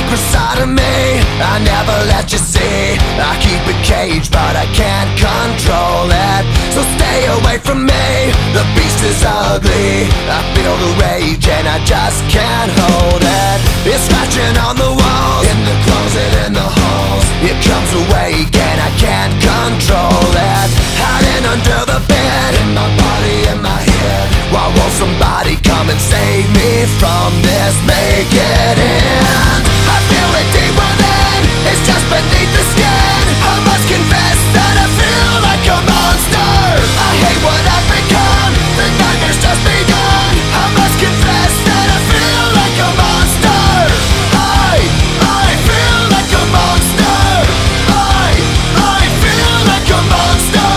secret side of me I never let you see. I keep it caged but I can't control it. So stay away from me, the beast is ugly. I feel the rage and I just can't hold it. It's scratching on the walls, in the closet, in the halls. It comes awake and I can't control it. Hiding under the bed, in my body, in my head. Why won't somebody come and save me from this? Make it end. I feel it deep within, it's just beneath the skin. I must confess that I feel like a monster. I hate what I've become, the nightmare's just begun. I must confess that I feel like a monster. I feel like a monster. I feel like a monster.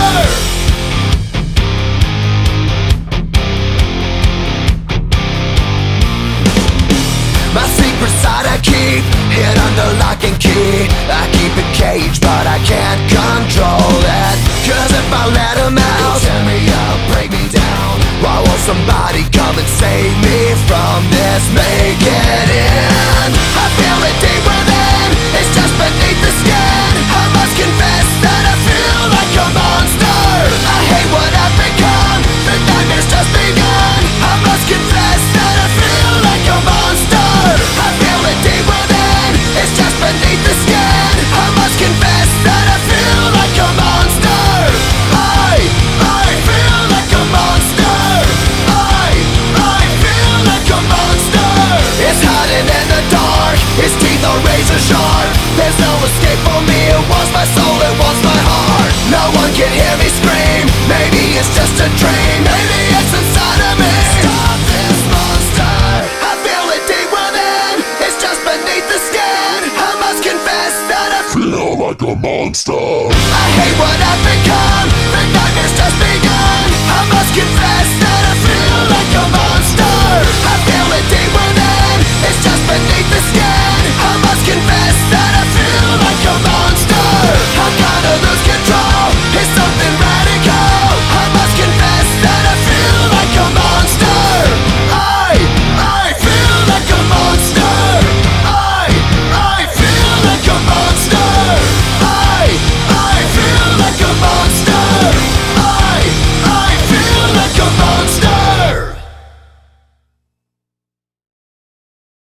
My secret side I keep hid under lock and key. I keep it caged but I can't control it. Cause if I let him out, he'll tear me up, break me down. Why won't somebody come and save me from this? Make it end. I feel it deep within, it's just beneath the skin. I must confess that I feel like a monster. I hate what I've become, the nightmare's just begun. I must confess that I feel like a monster. I feel it deep within, it's just beneath the skin. I must confess that I feel like a monster. I feel like a monster. I feel like a monster. It's hiding in the dark, its teeth are razor sharp. There's no escape for me, it wants my soul, it wants my heart. No one can hear me scream, maybe it's just a dream. Maybe it's inside of me. Stop this monster. I feel it deep within, it's just beneath the skin. I must confess that I feel like a monster. I hate what I've become, the nightmare's just begun. I must confess that I feel like a monster. I feel it deep within.